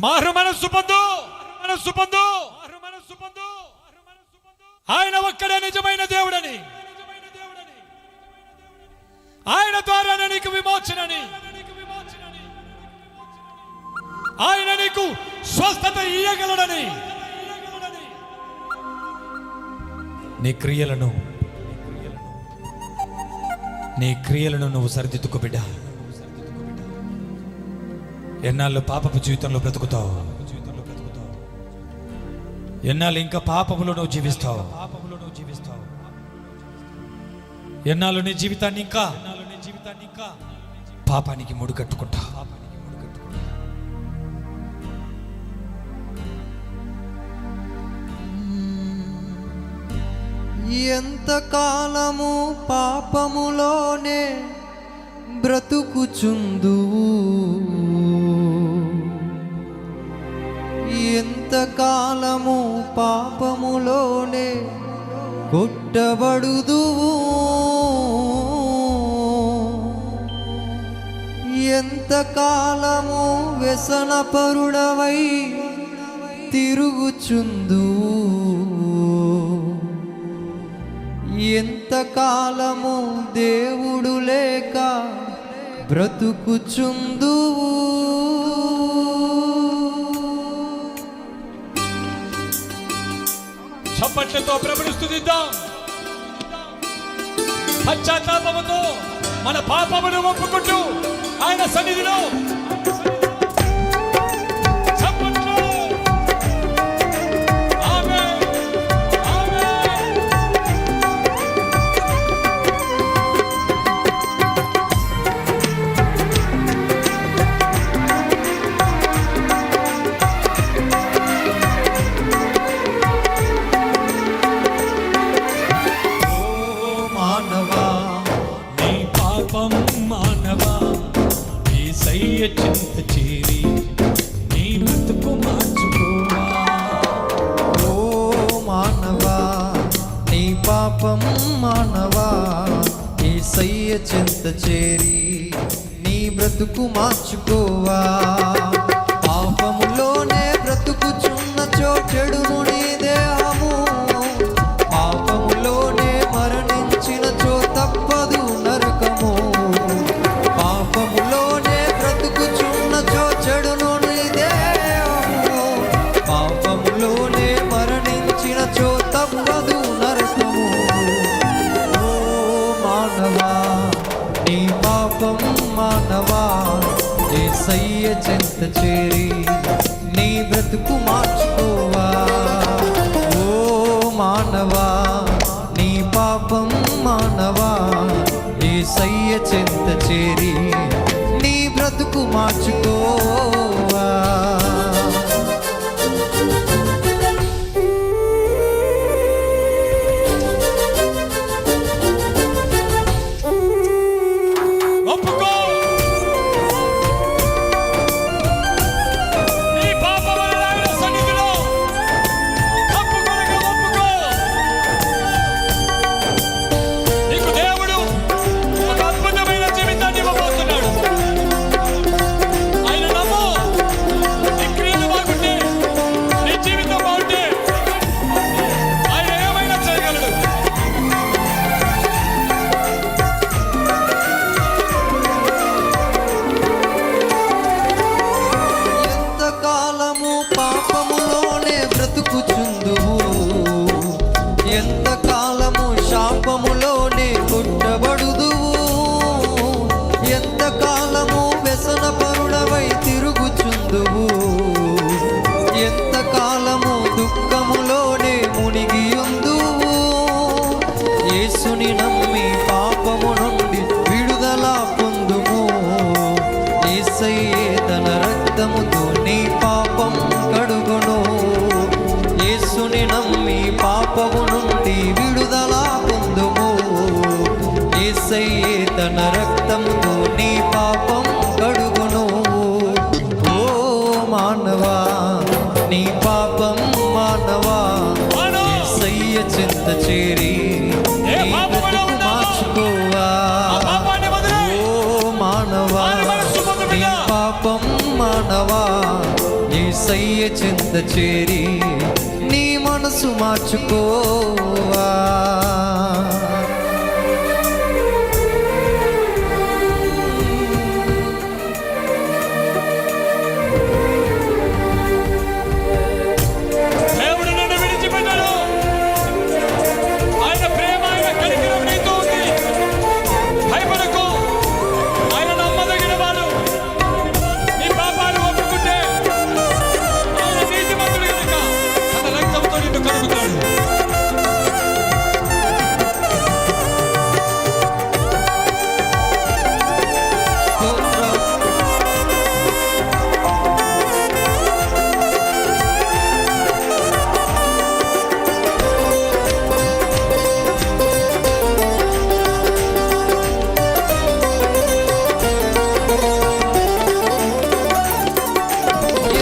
మారు మనస్సు పొందు, ఆయన ఒక్కడే నిజమైన దేవుడని, ఆయన ద్వారానే నీకు విమోచనని, ఆయన నీకు స్వస్థత ఇయ్యగలడని. నీ క్రియలను నువ్వు సరిదిద్దుకో బిడ్డ. ఎన్నాళ్ళు పాపపు జీవితంలో బ్రతుకుతావు, ఎన్నాళ్ళు ఇంకా పాపములో నువ్వు జీవిస్తావు, ఎన్నాళ్ళు నీ జీవితాన్ని ఇంకా పాపానికి ముడికట్టుకుంటావు. ఎంతకాలము పాపములోనే బ్రతుకుచుందువు, ఎంతకాలము పాపములోనే కొట్టబడుదువు, ఎంతకాలము వ్యసనపరుడవై తిరుగుచుందువు, ఎంతకాలము దేవుడు లేక బ్రతుకుచుందువు. చప్పట్లతో ప్రభుని స్తుతిద్దాం. పశ్చాత్తాపముతో మన పాపమును ఒప్పుకుంటూ ఆయన సన్నిధిలో చింత చేరి నీ బ్రతుకు మార్చుకోవా. ఓ మానవా, నీ పాపం మానవా, యేసయ్య చింత చేరి నీ బ్రతుకు మార్చుకోవా. పాపములోనే బ్రతుకుచున్నచో చెడును నీ దేహము, పాపములోనే మరణించినచో తప్పదు నరకము. పాపములోనే చెడును నీ దేహము, పాపములోనే మరణించినచో తప్పదు నరకము. ఓ మానవా, నీ పాపం మానవా, యేసయ్య చెంత చేరి నీ బ్రతుకు మార్చుకోవా. ఓ మానవా, నీ పాపం మానవా, యేసయ్య చెంత చేరి నీ బ్రతుకు మార్చుకోవా. ఎంతకాలము శాపములోనే కొట్టబడుదువు, ఎంతకాలము వ్యసనపరుడవై తిరుగుచుందువు, ఎంతకాలము దుఃఖములోనే మునిగియుందువు. యేసుని నమ్మి పాపము నుండి విడుదల పొందుము, యేసయ్యే తన రక్తముతో నీ పాపం కడుగును. యేసుని నమ్మి పాపము నుండి విడుదల పొందుము, యేసయ్యే తన రక్తముతో నీ పాపం కడుగును. ఓ మానవా, నీ పాపం మానవా, యేసయ్య చింత చేరి నీ బ్రతుకు మార్చుకోవా. ఓ మానవా, నీ పాపం మానవా, యేసయ్య చెంత చేరి నీ మనసు మార్చుకోవా. దేవుడు నన్ను విడిచిపెట్టాడు. ఆయన ప్రేమ, ఆయన కనికరం నీతో ఉంది. భయపడకు. ఆయన నమ్మదగిన వాడు. నీ పాపాలు ఒప్పుకుంటే ఆయన నీతిమంతుడు కనుక తన రక్తంతో నిన్ను కడుగుతాడు.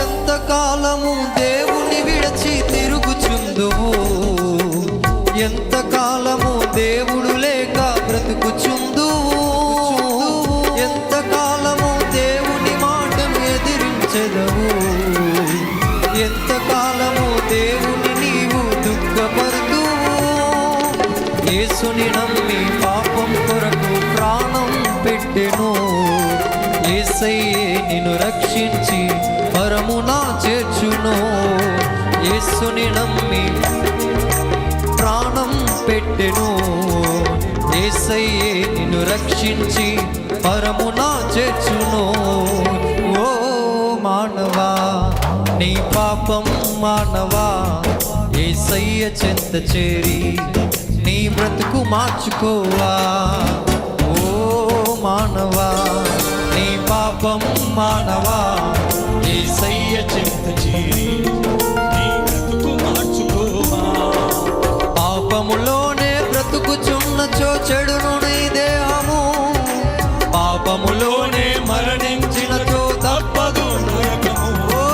ఎంతకాలము దేవుని విడచి తిరుగుచుందువు, ఎంతకాలము దేవుడు లేక బ్రతుకుచుందువు, ఎంతకాలము దేవుని మాటను ఎదిరించెదవు, ఎంతకాలము దేవుని నీవు దుఃఖపరుదువు. యేసుని నమ్మి పాపం కొరకు ప్రాణం పెట్టెను, యేసయ్యే నిన్ను రక్షించి పరమునా చేర్చును. యేసుని నమ్మి ప్రాణం పెట్టెను, యేసయ్యే నిన్ను రక్షించి పరమునా చేర్చును. ఓ మానవా, నీ పాపం మానవా, యేసయ్య చెంత చేరి నీ బ్రతుకు మార్చుకోవా. ఓ మానవా, నీ పాపం మానవా, యేసయ్య చెంత చేరి నీ బ్రతుకు మార్చుకోవా. పాపములోనే బ్రతుకుచున్నచో చెడును నీ దేహము, పాపములోనే మరణించినచో తప్పదు నరకము. ఓ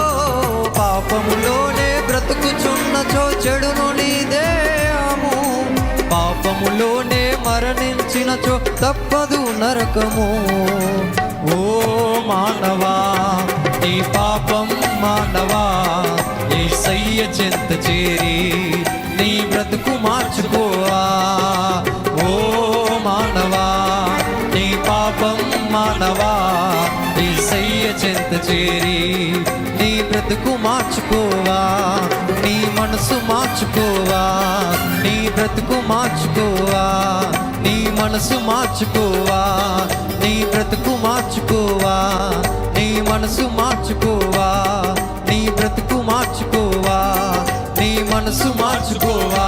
పాపములోనే బ్రతుకుచున్నచో చెడును నీ దేహము, పాపములోనే మరణించినచో తప్పదు నరకము. ఓ మానవా, నీ పాపం మానవా, యేసయ్య చెంత చేరి నీ బ్రతుకు మార్చుకోవా. ఓ మానవా, నీ పాపం మానవా, యేసయ్య చెంత చేరి నీ బ్రతుకు మార్చుకోవా. నీ మనసు మార్చుకోవా, నీ బ్రతుకు మార్చుకోవా, నీ మనసు మార్చుకోవా, నీ బ్రతుకు మార్చుకోవా, నీ మనసు మార్చుకోవా, నీ బ్రతుకు మార్చుకోవా, నీ మనసు మార్చుకోవా,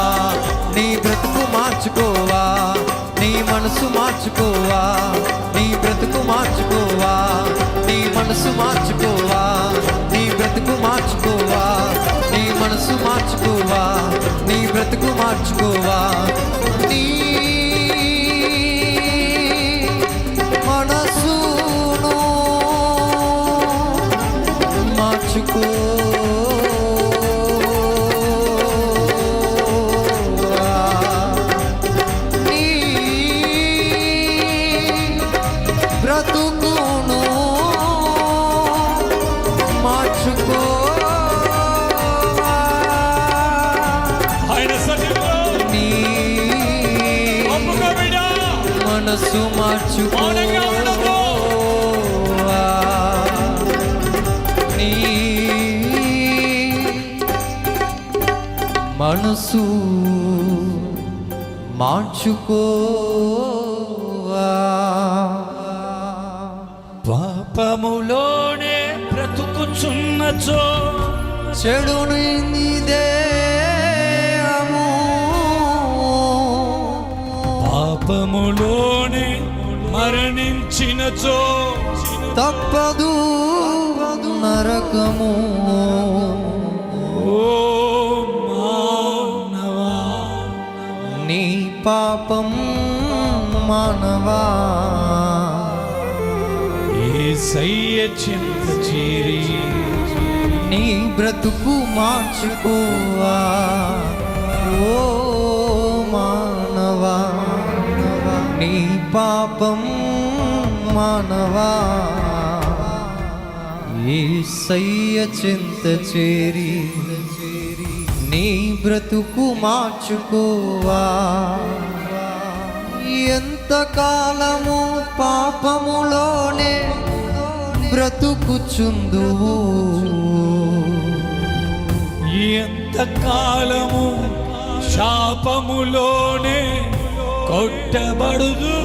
నీ బ్రతుకు మార్చుకోవా, నీ మనసు మార్చుకోవా, నీ బ్రతుకు మార్చుకోవా, నీ మనసు మార్చుకోవా, నీ బ్రతుకు మార్చుకోవా, నీ మనసు మార్చుకోవా, నీ బ్రతుకు మార్చుకోవా. నీ మనసును మార్చుకో. నీ బ్రతుకును మార్చుకో. ఆయన సన్నిధిలో నీ ఒప్పుకో బిడ్డా. మనసు మార్చుకో. మౌనంగా ఉండకు. నీ మనసు మార్చుకోవా. పాపములోనే బ్రతుకుచున్నచో చెడును దేహము, పాపములోనే మరణించినచో తప్పదు నరకము. ఓ మానవా, నీ పాపం మానవా, యేసయ్య చెంత చేరి నీ బ్రతుకు మార్చుకోవా. ఓ మానవా, నీ పాపం మానవా, యేసయ్య చింత చేరి నీ బ్రతుకు మార్చుకోవా. ఎంతకాలము పాపములోనే బ్రతుకుచుందువు, ఎంతకాలము శాపములోనే కొట్టబడుదు.